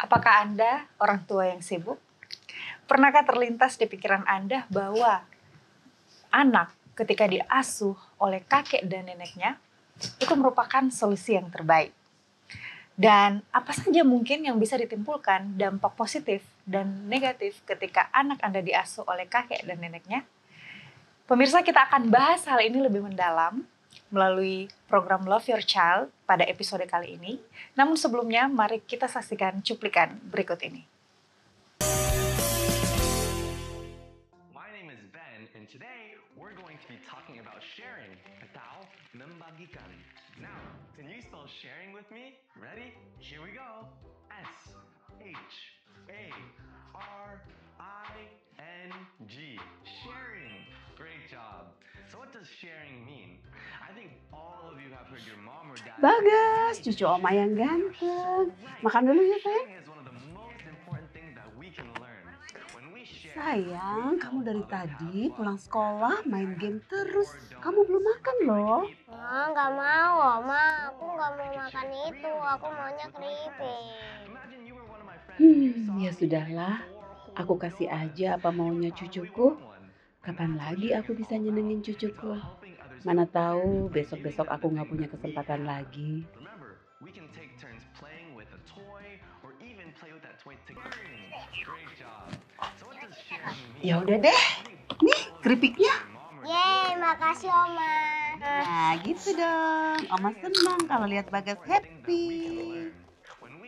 Apakah Anda orang tua yang sibuk? Pernahkah terlintas di pikiran Anda bahwa anak ketika diasuh oleh kakek dan neneknya itu merupakan solusi yang terbaik? Dan apa saja mungkin yang bisa ditimbulkan dampak positif dan negatif ketika anak Anda diasuh oleh kakek dan neneknya? Pemirsa, kita akan bahas hal ini lebih mendalam melalui program Love Your Child pada episode kali ini. Namun sebelumnya, mari kita saksikan cuplikan berikut ini. My name is Ben, and today we're going to be talking about sharing atau membagikan. Now, can you spell sharing with me? Ready? Here we go. S-H-A-R-I-N-G. Sharing. Great job. So what does sharing mean? I think all of you have heard your mom or dad. Bagas, cucu oma yang ganteng. Makan dulu ya, sayang. Sharing is one of the most important things that we can learn. When we share, Sayang, kamu dari tadi pulang sekolah main game terus. Kamu belum makan loh. Nggak mau, Oma. Aku nggak mau makan itu. Aku maunya keripik. Ya sudahlah. Aku kasih aja apa maunya cucuku. Kapan lagi aku bisa nyenengin cucuku? Mana tahu besok-besok aku nggak punya kesempatan lagi. remember, we can take turns playing with a toy or even play with that toy together. Great job. So what does sharing mean? Ya udah deh. Nih keripiknya. Yeay, makasih Oma. Nah gitu dong. Oma senang kalau lihat Bagas happy. When we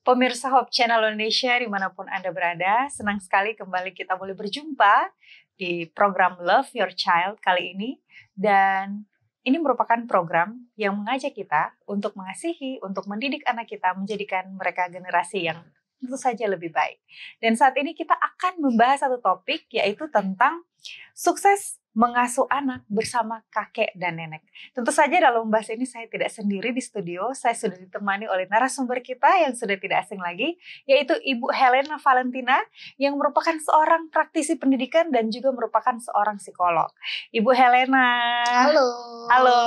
Pemirsa Hope Channel Indonesia dimanapun Anda berada, senang sekali kembali kita boleh berjumpa di program Love Your Child kali ini. Dan ini merupakan program yang mengajak kita untuk mengasihi, untuk mendidik anak kita, menjadikan mereka generasi yang tentu saja lebih baik. Dan saat ini kita akan membahas satu topik, yaitu tentang sukses mengasuh anak bersama kakek dan nenek. Tentu saja dalam membahas ini saya tidak sendiri di studio, saya sudah ditemani oleh narasumber kita yang sudah tidak asing lagi, yaitu Ibu Helena Valentina yang merupakan seorang praktisi pendidikan dan juga merupakan seorang psikolog. Ibu Helena. Halo. Halo.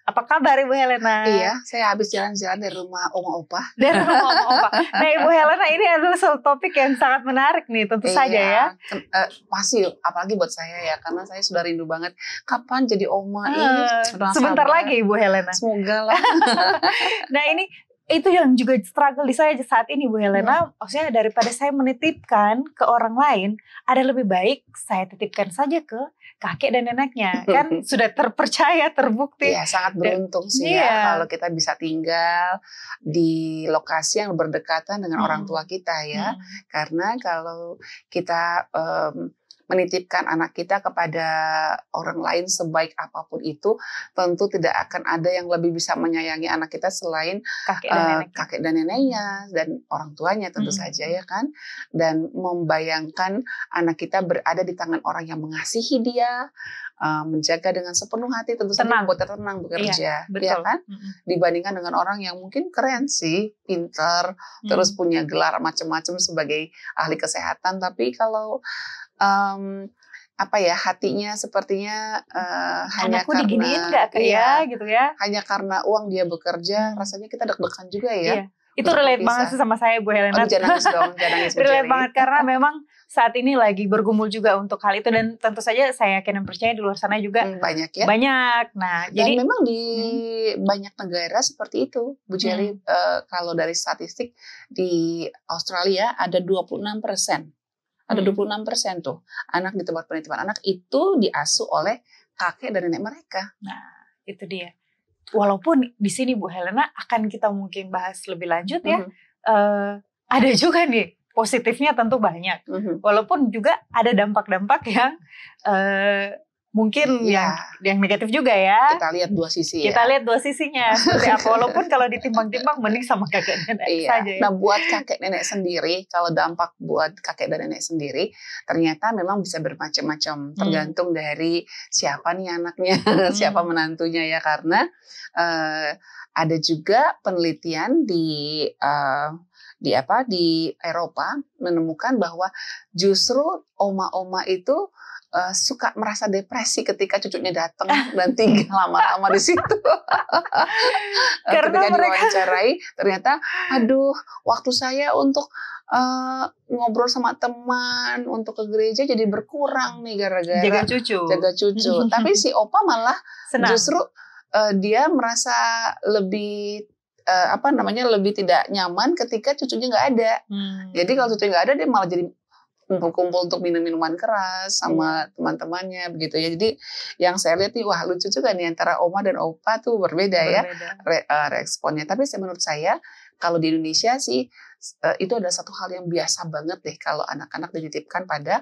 Apa kabar Ibu Helena? Iya, saya habis jalan-jalan dari rumah Oma Opa. Dari rumah Oma Opa. Nah Ibu Helena, ini adalah satu topik yang sangat menarik nih, tentu saja ya. Masih, apalagi buat saya ya, karena saya sudah rindu banget. Kapan jadi Oma? Sudah Sebentar sabar. lagi Ibu Helena. Semoga lah. Nah ini itu yang juga struggle di saya saat ini Bu Helena. Maksudnya daripada saya menitipkan ke orang lain, ada lebih baik saya titipkan saja ke kakek dan neneknya. Kan sudah terpercaya, terbukti. Iya, sangat beruntung sih Iya. ya kalau kita bisa tinggal di lokasi yang berdekatan dengan orang tua kita ya. Karena kalau kita menitipkan anak kita kepada orang lain sebaik apapun itu, tentu tidak akan ada yang lebih bisa menyayangi anak kita selain kakek dan neneknya dan orang tuanya tentu saja ya kan. Dan membayangkan anak kita berada di tangan orang yang mengasihi dia, menjaga dengan sepenuh hati, tentu saja membuat kita tenang bekerja, ya kan? Dibandingkan dengan orang yang mungkin keren sih, pinter, terus punya gelar macam-macam sebagai ahli kesehatan, tapi kalau hatinya sepertinya hanya Anakku karena diginiin nggak kayak gitu ya? hanya karena uang dia bekerja, rasanya kita deg-degan juga ya. Iya. Itu relate banget sih sama saya Bu Helena. Jangan nangis dong, jangan nangis. Relate banget karena memang saat ini lagi bergumul juga untuk hal itu, dan tentu saja saya yakin dan percaya di luar sana juga banyak ya. Banyak. Nah, dan jadi memang di banyak negara seperti itu, Bu Jelly. Kalau dari statistik di Australia ada 26%. Ada 26% tuh anak di tempat penitipan anak itu diasuh oleh kakek dan nenek mereka. Nah, itu dia. Walaupun di sini Bu Helena akan kita mungkin bahas lebih lanjut ya, ada juga nih positifnya tentu banyak. Walaupun juga ada dampak-dampak yang mungkin Iya. yang negatif juga ya. Kita lihat dua sisi ya. Kita lihat dua sisinya seperti apa. Walaupun kalau ditimbang-timbang mending sama kakek nenek Iya. saja ya. Nah, buat kakek nenek sendiri, kalau dampak buat kakek dan nenek sendiri, ternyata memang bisa bermacam-macam, tergantung dari siapa nih anaknya, siapa menantunya ya. Karena ada juga penelitian di Eropa menemukan bahwa justru oma-oma itu suka merasa depresi ketika cucunya datang dan tinggal lama-lama di situ. Ketika diwawancarai, ternyata, aduh, waktu saya untuk ngobrol sama teman, untuk ke gereja jadi berkurang nih gara-gara jaga cucu. Tapi si opa malah senang. Justru dia merasa lebih lebih tidak nyaman ketika cucunya nggak ada. Jadi kalau cucunya nggak ada, dia malah jadi kumpul-kumpul untuk minum minuman keras sama teman-temannya begitu ya. Jadi yang saya lihat nih, wah lucu juga nih antara oma dan opa tuh berbeda. Ya responnya. Tapi menurut saya kalau di Indonesia sih itu adalah satu hal yang biasa banget deh kalau anak-anak dititipkan pada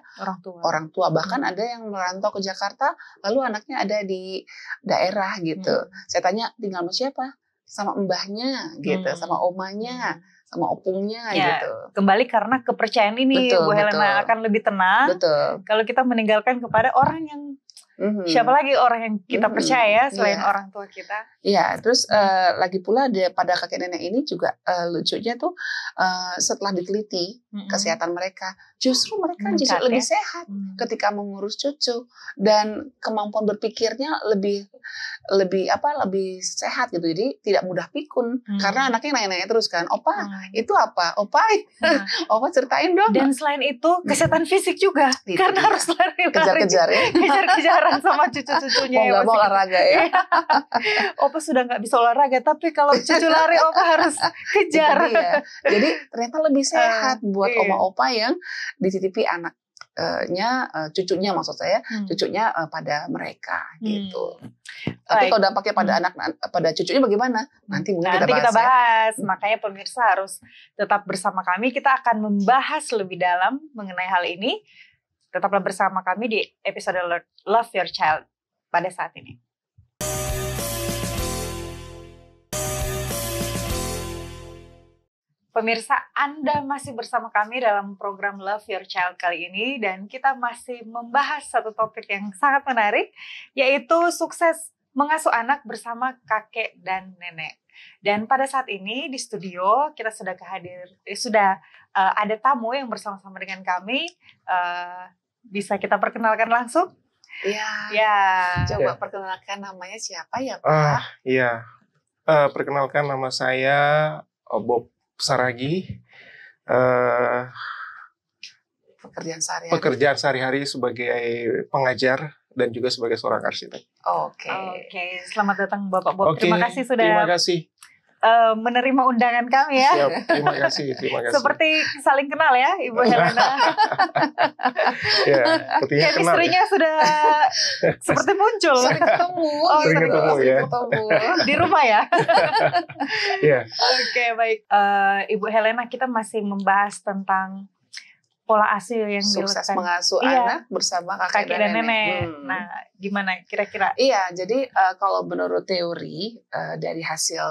orang tua. Bahkan ada yang merantau ke Jakarta lalu anaknya ada di daerah gitu. Saya tanya tinggal sama siapa? Sama mbahnya gitu, sama omanya, sama opungnya gitu. Kembali karena kepercayaan ini Bu Helena akan lebih tenang kalau kita meninggalkan kepada orang yang siapa lagi orang yang kita percaya selain orang tua kita. Iya, terus lagi pula pada kakek nenek ini juga lucunya tuh setelah diteliti kesehatan mereka, justru mereka justru lebih sehat ketika mengurus cucu dan kemampuan berpikirnya lebih sehat gitu. Jadi tidak mudah pikun karena anaknya nanya-nanya terus kan, opa itu apa? Opa ceritain dong. Dan selain itu kesehatan fisik juga karena harus lari-lari, kejar-kejaran sama cucu-cucunya. Mau nggak mau olahraga ya. Opa sudah nggak bisa olahraga, tapi kalau cucu lari Opa harus kejar. Jadi ternyata lebih sehat buat oma-opa yang dititipi cucunya maksud saya, cucunya pada mereka gitu. Tapi kalau dampaknya pada cucunya bagaimana? Nanti mungkin kita bahas. Makanya pemirsa harus tetap bersama kami. Kita akan membahas lebih dalam mengenai hal ini. Tetaplah bersama kami di episode Love Your Child pada saat ini. Pemirsa, Anda masih bersama kami dalam program Love Your Child kali ini, dan kita masih membahas satu topik yang sangat menarik, yaitu sukses mengasuh anak bersama kakek dan nenek. Dan pada saat ini di studio kita sudah ada tamu yang bersama-sama dengan kami. Bisa kita perkenalkan langsung? Coba perkenalkan namanya siapa ya Pak? Perkenalkan nama saya Bob Saragi. Pekerjaan sehari-hari sebagai pengajar dan juga sebagai seorang arsitek. Oke. Selamat datang Bapak Bob. Terima kasih sudah menerima undangan kami ya. Siap, terima kasih. Seperti saling kenal ya Ibu Helena. Chemistry-nya sudah seperti muncul. Sering ketemu. Sering ketemu ya. Di rumah ya. Iya. Oke, baik. Ibu Helena, kita masih membahas tentang pola asuh yang sukses dilakukan. mengasuh anak bersama kakek dan nenek. Nah, gimana kira-kira? Iya, jadi kalau menurut teori dari hasil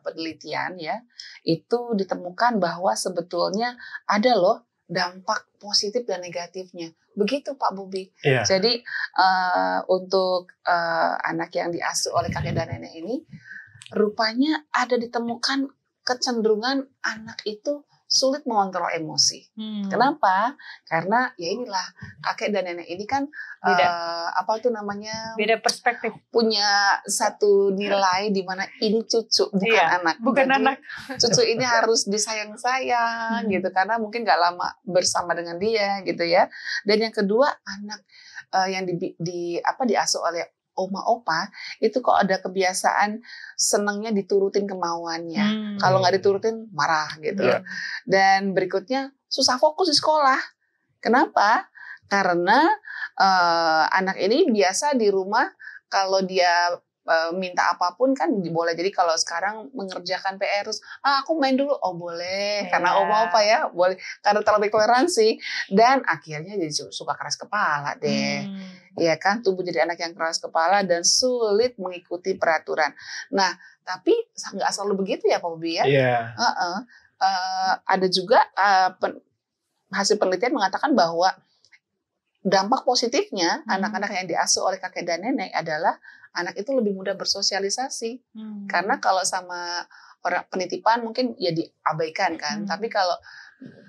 penelitian ya, itu ditemukan bahwa sebetulnya ada loh dampak positif dan negatifnya. Begitu Pak Bobi. Iya. Jadi untuk anak yang diasuh oleh kakek dan nenek ini, rupanya ada ditemukan kecenderungan anak itu sulit mengontrol emosi. Kenapa? Karena ya inilah kakek dan nenek ini kan beda perspektif. Punya satu nilai di mana ini cucu bukan anak. Bukan anak. Cucu ini harus disayang-sayang gitu karena mungkin gak lama bersama dengan dia gitu ya. Dan yang kedua anak yang diasuh oleh oma opa itu kok ada kebiasaan senangnya diturutin kemauannya. Kalau nggak diturutin marah gitu. Dan berikutnya susah fokus di sekolah. Kenapa? Karena anak ini biasa di rumah kalau dia minta apapun kan boleh. Jadi kalau sekarang mengerjakan PR terus aku main dulu, oh boleh karena oma opa ya boleh karena terlalu toleransi dan akhirnya jadi suka keras kepala deh ya kan, tumbuh jadi anak yang keras kepala dan sulit mengikuti peraturan. Nah, tapi nggak selalu begitu ya Pak Bobi ya. Iya. Ada juga hasil penelitian mengatakan bahwa dampak positifnya anak-anak yang diasuh oleh kakek dan nenek adalah anak itu lebih mudah bersosialisasi. Karena kalau sama orang penitipan mungkin ya diabaikan kan, tapi kalau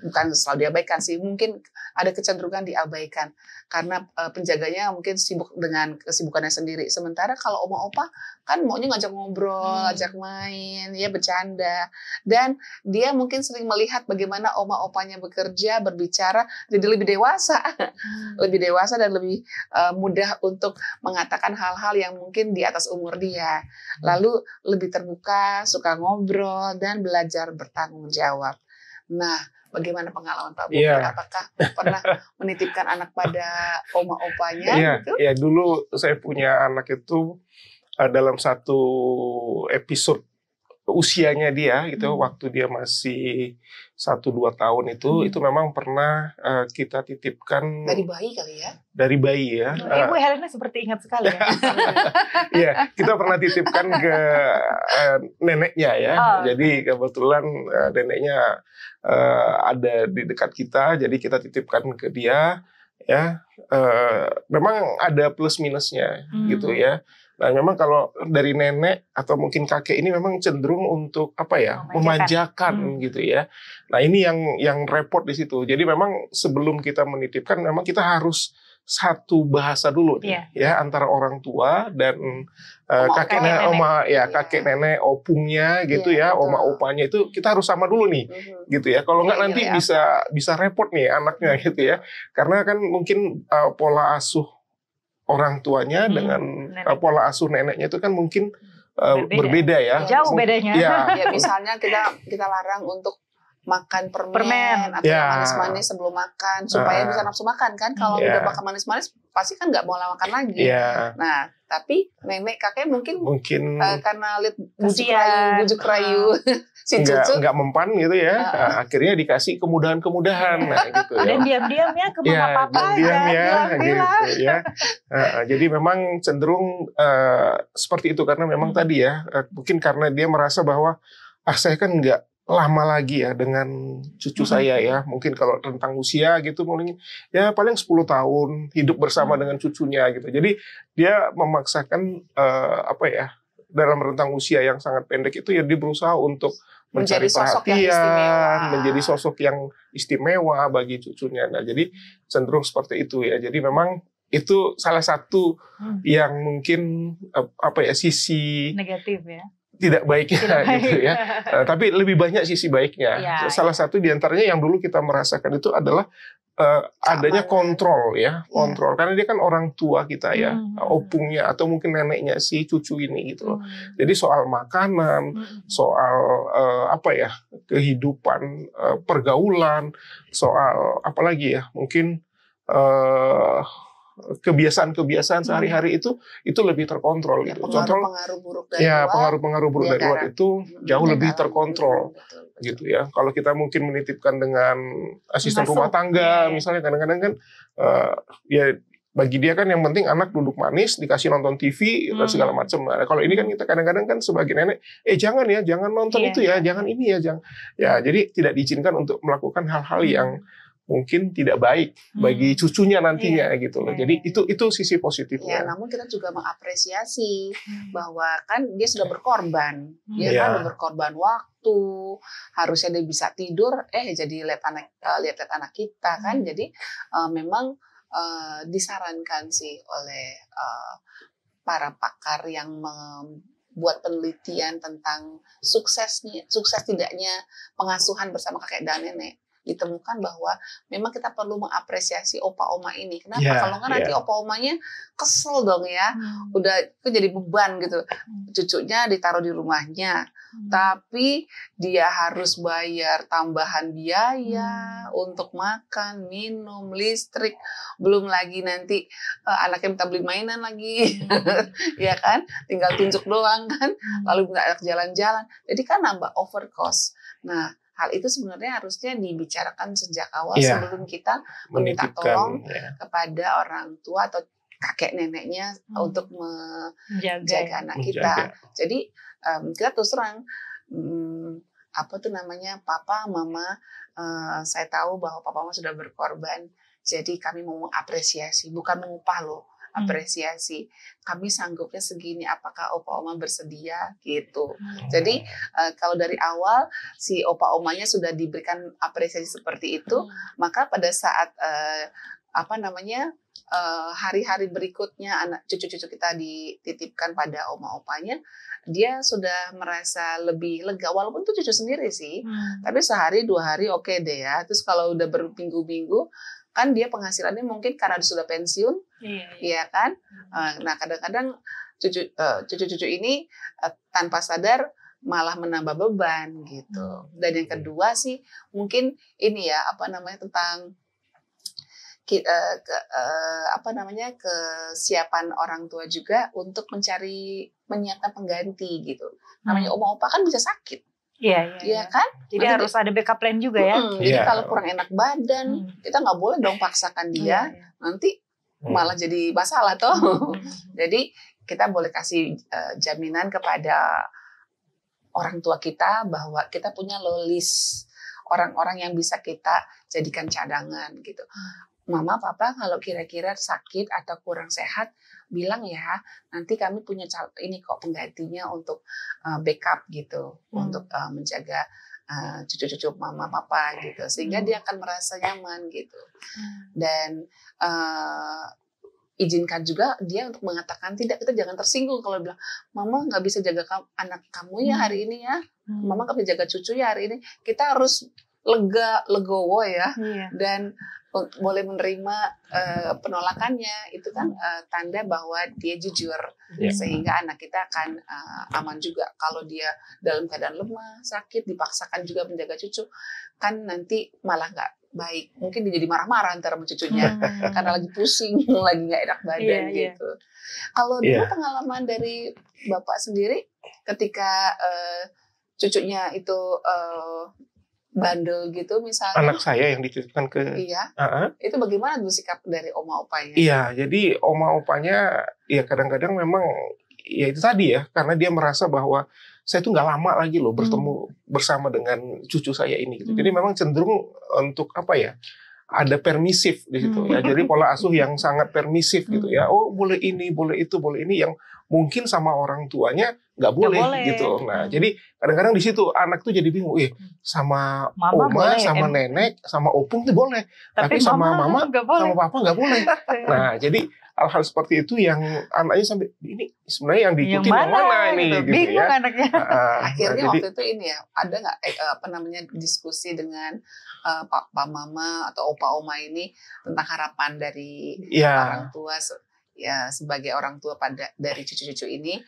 bukan selalu diabaikan sih, mungkin ada kecenderungan diabaikan karena penjaganya mungkin sibuk dengan kesibukannya sendiri. Sementara kalau oma opa kan maunya ngajak ngobrol, ajak main, ya bercanda, dan dia mungkin sering melihat bagaimana oma opanya bekerja, berbicara, jadi lebih dewasa, lebih dewasa dan lebih mudah untuk mengatakan hal-hal yang mungkin di atas umur dia. Lalu lebih terbuka, suka ngobrol dan belajar bertanggung jawab. Nah, bagaimana pengalaman Pak Bobi? Iya. Apakah pernah menitipkan anak pada oma opanya? Iya, Gitu? ya dulu saya punya anak itu dalam satu episode usianya dia gitu, waktu dia masih 1-2 tahun itu memang pernah kita titipkan Dari bayi kali ya? dari bayi ya. Ibu Helena seperti ingat sekali ya. Iya, kita pernah titipkan ke neneknya ya. Jadi kebetulan neneknya ada di dekat kita, jadi kita titipkan ke dia ya. Memang ada plus minusnya gitu ya. Nah, memang kalau dari nenek atau mungkin kakek ini memang cenderung untuk apa ya, memanjakan gitu ya. Nah, ini yang repot di situ. Jadi memang sebelum kita menitipkan, memang kita harus satu bahasa dulu nih, ya, antara orang tua dan kakek nenek, opungnya gitu ya, oma opanya itu kita harus sama dulu nih, gitu ya. Kalau nggak nanti bisa repot nih anaknya gitu ya. Karena kan mungkin pola asuh orang tuanya dengan pola asuh neneknya itu kan mungkin berbeda ya. Jauh bedanya. Ya, misalnya kita larang untuk makan permen atau manis-manis sebelum makan supaya bisa nafsu makan kan. Kalau udah makan manis-manis pasti kan nggak mau makan lagi. Nah, tapi nenek kakek mungkin karena lihat bujuk rayu si cucu nggak mempan gitu ya. Nah, akhirnya dikasih kemudahan-kemudahan gitu ya. Dan diam-diam ya ke mama papa aja, gitu ya. Jadi memang cenderung seperti itu karena memang tadi ya, mungkin karena dia merasa bahwa saya kan nggak lama lagi ya dengan cucu saya ya. Mungkin kalau tentang usia gitu mungkin ya paling 10 tahun hidup bersama dengan cucunya gitu. Jadi dia memaksakan dalam rentang usia yang sangat pendek itu ya dia berusaha untuk mencari perhatian, menjadi sosok yang istimewa bagi cucunya. Nah, jadi cenderung seperti itu ya. Jadi memang itu salah satu yang mungkin sisi negatif ya. Tidak baiknya gitu ya. Tapi lebih banyak sisi baiknya. Salah satu diantaranya yang dulu kita merasakan itu adalah adanya kontrol ya, kontrol. Karena dia kan orang tua kita ya, opungnya atau mungkin neneknya si cucu ini gitu loh. Jadi soal makanan, soal kehidupan, pergaulan, soal apalagi ya, mungkin kebiasaan-kebiasaan sehari-hari itu lebih terkontrol gitu. Pengaruh-pengaruh buruk dari luar. Pengaruh-pengaruh buruk dari luar itu jauh lebih terkontrol. Betul. Gitu ya. Kalau kita mungkin menitipkan dengan asisten rumah tangga misalnya kadang-kadang kan ya bagi dia kan yang penting anak duduk manis, dikasih nonton TV dan segala macam. Nah, kalau ini kan kita kadang-kadang kan sebagai nenek, jangan nonton itu ya, jangan ini ya, jangan. Ya, jadi tidak diizinkan untuk melakukan hal-hal yang mungkin tidak baik bagi cucunya nantinya gitu loh. Jadi itu sisi positifnya. Ya, namun kita juga mengapresiasi bahwa kan dia sudah berkorban. Dia kan sudah berkorban waktu, harusnya dia bisa tidur, jadi lihat anak kita kan. Jadi memang disarankan sih oleh para pakar yang membuat penelitian tentang sukses tidaknya pengasuhan bersama kakek dan nenek. Ditemukan bahwa memang kita perlu mengapresiasi opa oma ini. Kenapa? Kalau nggak nanti opa omanya kesel dong ya. Udah itu jadi beban gitu. Cucunya ditaruh di rumahnya, tapi dia harus bayar tambahan biaya untuk makan, minum, listrik, belum lagi nanti anaknya minta beli mainan lagi, ya kan? Tinggal tunjuk doang kan, lalu nggak ada jalan-jalan. Jadi kan nambah over cost. Nah, hal itu sebenarnya harusnya dibicarakan sejak awal sebelum kita meminta tolong kepada orang tua atau kakek neneknya untuk menjaga anak Menjaga. kita. Jadi kita terus terang papa, mama, saya tahu bahwa papa mama sudah berkorban. Jadi kami mau mengapresiasi, bukan mengupah loh. Apresiasi, kami sanggupnya segini, apakah opa oma bersedia gitu. Jadi kalau dari awal si opa omanya sudah diberikan apresiasi seperti itu, maka pada saat hari-hari berikutnya anak cucu-cucu kita dititipkan pada oma opanya, dia sudah merasa lebih lega, walaupun itu cucu sendiri sih, tapi sehari 2 hari oke deh ya. Terus kalau udah berminggu-minggu kan dia penghasilannya mungkin karena sudah pensiun, iya kan. Nah kadang-kadang cucu-cucu ini tanpa sadar malah menambah beban gitu. Dan yang kedua sih mungkin ini ya tentang kesiapan orang tua juga untuk menyiapkan pengganti gitu. Namanya oma opa kan bisa sakit. Iya kan? Jadi harus ada backup plan juga ya. Jadi kalau kurang enak badan, kita nggak boleh dong paksakan dia. Nanti malah jadi masalah toh. Jadi kita boleh kasih jaminan kepada orang tua kita bahwa kita punya list orang-orang yang bisa kita jadikan cadangan gitu. Mama, papa kalau kira-kira sakit atau kurang sehat, bilang ya, nanti kami punya ini kok penggantinya untuk backup gitu, untuk menjaga cucu-cucu mama papa gitu, sehingga dia akan merasa nyaman gitu. Dan izinkan juga dia untuk mengatakan tidak, kita jangan tersinggung kalau bilang mama nggak bisa jaga anak kamu ya hari ini ya, mama nggak bisa jaga cucu ya hari ini. Kita harus legowo ya, dan boleh menerima penolakannya. Itu kan tanda bahwa dia jujur, sehingga anak kita akan aman juga. Kalau dia dalam keadaan lemah, sakit, dipaksakan juga menjaga cucu, kan nanti malah nggak baik. Mungkin dia jadi marah-marah antara cucunya karena lagi pusing, lagi nggak enak badan gitu. Kalau dulu pengalaman dari Bapak sendiri ketika cucunya itu bandel gitu misalnya. Anak saya yang dititipkan ke. Iya. Itu bagaimana tuh sikap dari oma opanya? Iya, jadi oma opanya ya kadang-kadang memang ya itu tadi ya, karena dia merasa bahwa saya tuh nggak lama lagi loh bertemu bersama dengan cucu saya ini gitu. Jadi memang cenderung untuk ada permisif di situ ya. Jadi pola asuh yang sangat permisif gitu ya. Oh, boleh ini, boleh itu, boleh ini, yang mungkin sama orang tuanya nggak boleh gitu. Nah, jadi kadang-kadang di situ anak tuh jadi bingung, sama mama oma, boleh, sama nenek, sama opung tuh boleh, tapi sama mama, sama papa nggak boleh. Nah, jadi hal-hal seperti itu yang anaknya sampai ini sebenarnya yang diikuti yang mana ini gitu, bingung ya. Anaknya. Akhirnya waktu itu ini ya, ada nggak diskusi dengan papa mama atau opa oma ini tentang harapan dari orang tua ya sebagai orang tua dari cucu-cucu ini,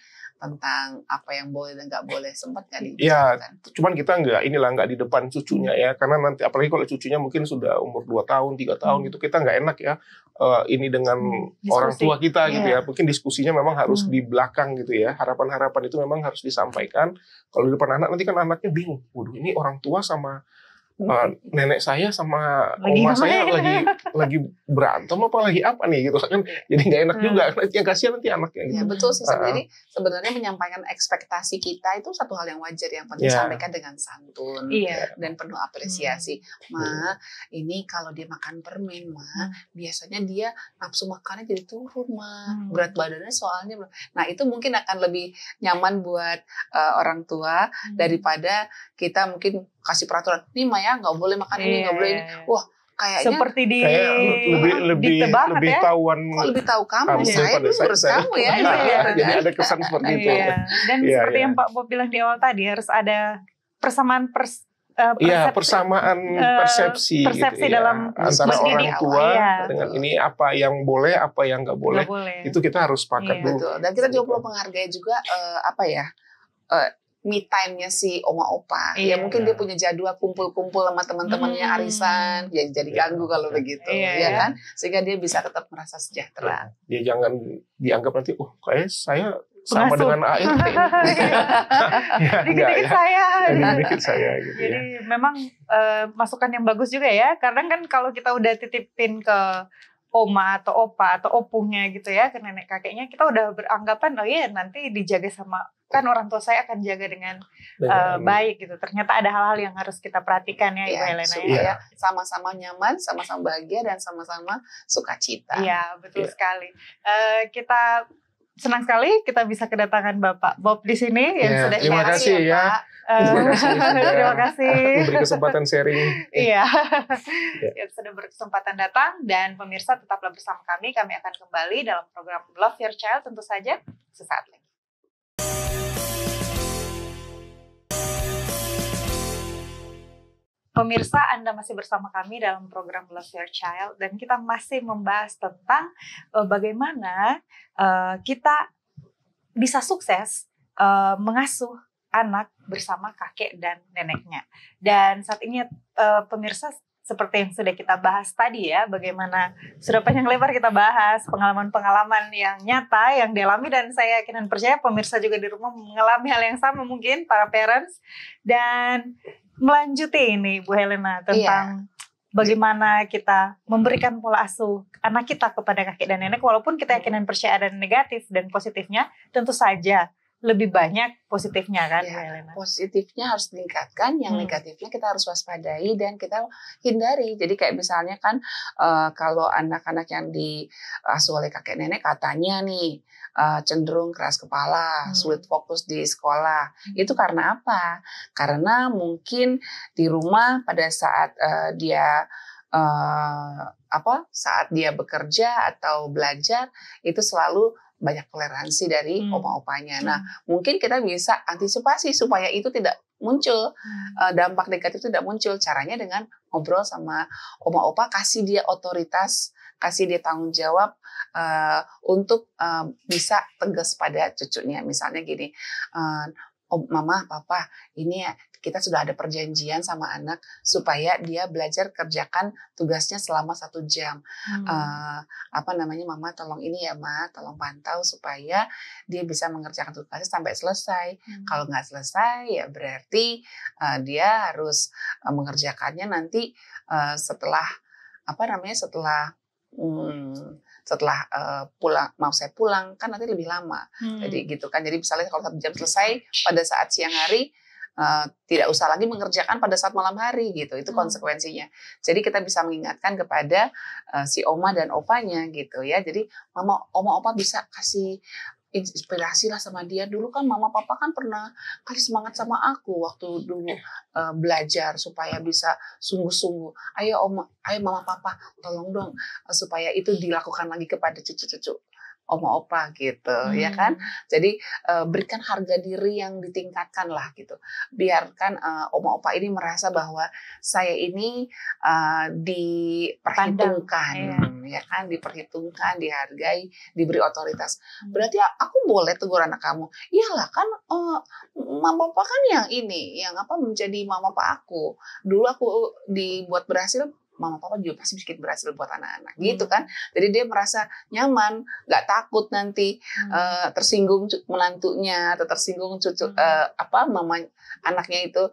tentang apa yang boleh dan nggak boleh, sempat nggak dibicarakan? Ya, cuman kita nggak di depan cucunya ya, karena nanti apalagi kalau cucunya mungkin sudah umur 2 tahun, 3 tahun gitu, kita nggak enak ya ini dengan orang tua kita gitu ya. Mungkin diskusinya memang harus di belakang gitu ya. Harapan-harapan itu memang harus disampaikan. Kalau di depan anak nanti kan anaknya bingung, waduh ini orang tua sama nenek saya sama oma saya lagi berantem apa lagi apa nih gitu kan, jadi nggak enak juga, yang kasihan nanti anaknya gitu. Ya betul sih, sebenarnya menyampaikan ekspektasi kita itu satu hal yang wajar, yang penting sampaikan dengan santun dan penuh apresiasi. Ma, ini kalau dia makan permen, ma, biasanya dia nafsu makannya jadi turun, ma, berat badannya soalnya. Nah itu mungkin akan lebih nyaman buat orang tua daripada kita mungkin kasih peraturan, nih Maya nggak boleh makan ini, nggak boleh ini. Wah, kayaknya seperti lebih tahuan. Kok lebih tahu kamu? Saya dulu urus kamu ya. Jadi ada kesan seperti itu. Dan seperti yang Pak Bob bilang di awal tadi, harus ada persamaan persepsi gitu ya, dalam antara orang tua dengan ini apa yang boleh, apa yang nggak boleh. Itu kita harus sepakat dulu. Betul. Dan kita juga perlu menghargai juga me time-nya si oma opa. Ya mungkin dia punya jadwal kumpul-kumpul sama teman-temannya arisan, ya jadi ganggu kalau begitu, ya kan? Sehingga dia bisa tetap merasa sejahtera. Dia jangan dianggap nanti, kayak saya sama dengan ART. Dikit-dikit saya. Dikit-dikit saya gitu. Jadi memang masukan yang bagus juga ya. Kadang kan kalau kita udah titipin ke oma atau opa atau opunya gitu ya, ke nenek kakeknya, kita udah beranggapan oh iya nanti dijaga sama, kan orang tua saya akan jaga dengan baik gitu. Ternyata ada hal-hal yang harus kita perhatikan ya, Ibu Helena supaya sama-sama nyaman, sama-sama bahagia, dan sama-sama sukacita. Iya, betul sekali. Kita senang sekali kita bisa kedatangan Bapak Bob di sini yang sudah terima kasih ya. Pak. Terima kasih. Memberi kesempatan sharing. Iya. Yang sudah berkesempatan datang, dan pemirsa tetaplah bersama kami. Kami akan kembali dalam program Love Your Child tentu saja sesaat lagi. Pemirsa, Anda masih bersama kami dalam program Love Your Child, dan kita masih membahas tentang bagaimana kita bisa sukses mengasuh anak bersama kakek dan neneknya. Dan saat ini pemirsa, seperti yang sudah kita bahas tadi ya, bagaimana sudah panjang lebar kita bahas pengalaman-pengalaman yang nyata yang dialami, dan saya yakin dan percaya pemirsa juga di rumah mengalami hal yang sama mungkin, para parents. Dan melanjuti ini Bu Helena tentang bagaimana kita memberikan pola asuh anak kita kepada kakek dan nenek, walaupun kita yakin dan percaya ada negatif dan positifnya, tentu saja lebih banyak positifnya kan, Bu Helena? Positifnya harus ditingkatkan, yang negatifnya kita harus waspadai dan kita hindari. Jadi kayak misalnya kan kalau anak-anak yang diasuh oleh kakek nenek katanya nih cenderung keras kepala, sulit fokus di sekolah. Itu karena apa? Karena mungkin di rumah pada saat dia saat dia bekerja atau belajar itu selalu banyak toleransi dari oma-opanya. Nah, mungkin kita bisa antisipasi supaya itu tidak muncul, dampak negatif itu tidak muncul. Caranya dengan ngobrol sama oma-opa, kasih dia otoritas, kasih dia tanggung jawab untuk bisa tegas pada cucunya. Misalnya gini, Mama, Papa, ini kita sudah ada perjanjian sama anak supaya dia belajar kerjakan tugasnya selama 1 jam. Mama tolong ini ya, Ma, tolong pantau supaya dia bisa mengerjakan tugasnya sampai selesai. Kalau nggak selesai ya berarti dia harus mengerjakannya nanti setelah mau saya pulang kan nanti lebih lama. Jadi gitu kan. Jadi misalnya kalau 1 jam selesai pada saat siang hari, tidak usah lagi mengerjakan pada saat malam hari gitu. Itu konsekuensinya. Jadi kita bisa mengingatkan kepada si oma dan opanya gitu ya. Jadi oma opa bisa kasih inspirasi lah sama dia. Dulu kan mama papa kan pernah kasih semangat sama aku waktu dulu belajar supaya bisa sungguh-sungguh. Ayo mama papa tolong dong supaya itu dilakukan lagi kepada cucu-cucu oma opa gitu ya kan. Jadi berikan harga diri yang ditingkatkan lah gitu. Biarkan oma opa ini merasa bahwa saya ini diperhitungkan ya kan, diperhitungkan, dihargai, diberi otoritas. Berarti aku boleh tegur anak kamu. Iyalah kan mama papa kan yang ini, yang menjadi mama papa aku. Dulu aku dibuat berhasil, mama papa juga pasti bikin berhasil buat anak-anak gitu kan. Jadi dia merasa nyaman, nggak takut nanti tersinggung menantunya atau tersinggung mama anaknya itu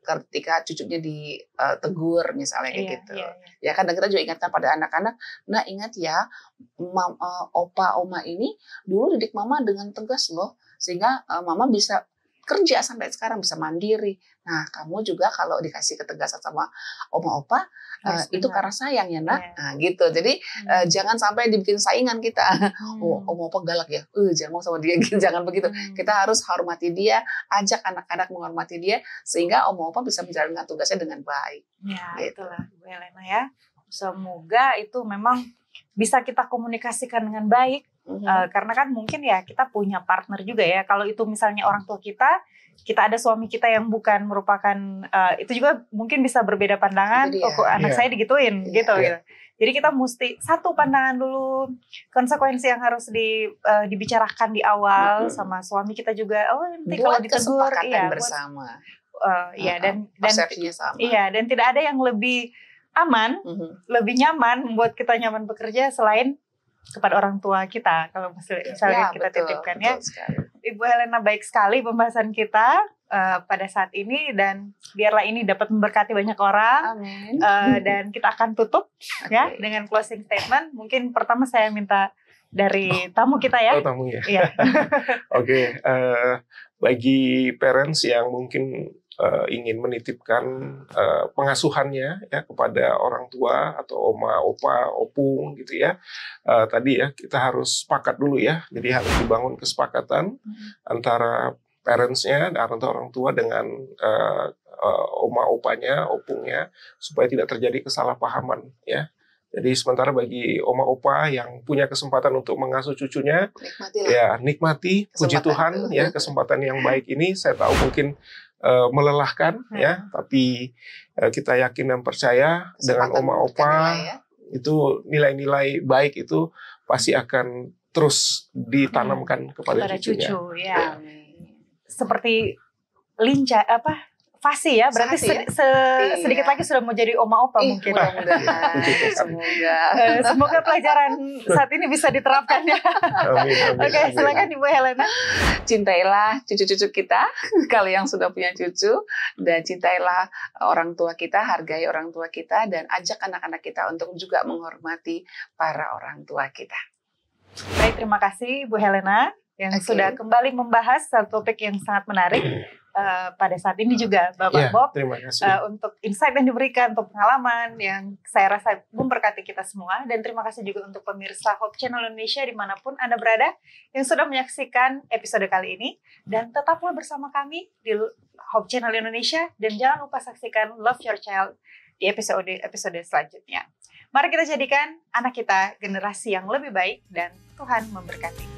ketika cucunya ditegur misalnya kayak gitu. Ya kan, dan kita juga ingatkan pada anak-anak, nah ingat ya, opa oma ini dulu didik mama dengan tegas loh, sehingga mama bisa kerja sampai sekarang, bisa mandiri. Nah, kamu juga kalau dikasih ketegasan sama oma opa, itu karena sayang ya nak. Nah, gitu. Jadi jangan sampai dibikin saingan kita. Oma opa galak ya, jangan mau sama dia, jangan begitu. Kita harus hormati dia, ajak anak-anak menghormati dia, sehingga oma opa bisa menjalankan tugasnya dengan baik. Ya, gitu. Itulah Bu Helena ya. Semoga itu memang bisa kita komunikasikan dengan baik. Karena kan mungkin ya kita punya partner juga ya. Kalau itu misalnya orang tua kita ada suami kita yang bukan merupakan itu juga mungkin bisa berbeda pandangan. Kok anak saya digituin gitu. Jadi kita mesti satu pandangan dulu, konsekuensi yang harus dibicarakan di awal sama suami kita juga. Oh nanti kalau ditegur bersama. Dan persepsinya sama. Iya, dan tidak ada yang lebih aman, lebih nyaman, membuat kita nyaman bekerja selain kepada orang tua kita, kalau misalnya kita titipkan ya. Ibu Helena, baik sekali pembahasan kita pada saat ini, dan biarlah ini dapat memberkati banyak orang. Amin. Dan kita akan tutup ya dengan closing statement. Mungkin pertama saya minta dari tamu kita ya. Oh, tamunya. Iya. Oke, bagi parents yang mungkin ingin menitipkan pengasuhannya ya kepada orang tua atau oma, opa, opung gitu ya. Tadi ya kita harus sepakat dulu ya. Jadi harus dibangun kesepakatan antara parents-nya, antara orang tua dengan oma, opanya, opungnya, supaya tidak terjadi kesalahpahaman ya. Jadi sementara bagi oma opa yang punya kesempatan untuk mengasuh cucunya, nikmati puji Tuhan ya, kesempatan yang baik ini. Saya tahu mungkin melelahkan ya, tapi kita yakin dan percaya dengan oma opa itu nilai-nilai baik itu pasti akan terus ditanamkan kepada cucunya. Cucu ya. Seperti Fasi ya, berarti sedikit lagi sudah mau jadi oma opa mungkin. Semoga pelajaran saat ini bisa diterapkan ya. Oke, silakan Ibu Helena. Cintailah cucu-cucu kita, kalian yang sudah punya cucu, dan cintailah orang tua kita, hargai orang tua kita, dan ajak anak-anak kita untuk juga menghormati para orang tua kita. Baik, terima kasih Bu Helena yang sudah kembali membahas satu topik yang sangat menarik. Pada saat ini juga Bapak Bob, terima kasih untuk insight yang diberikan, untuk pengalaman yang saya rasa memberkati kita semua, dan terima kasih juga untuk pemirsa Hope Channel Indonesia dimanapun Anda berada yang sudah menyaksikan episode kali ini, dan tetaplah bersama kami di Hope Channel Indonesia, dan jangan lupa saksikan Love Your Child di episode selanjutnya. Mari kita jadikan anak kita generasi yang lebih baik, dan Tuhan memberkati.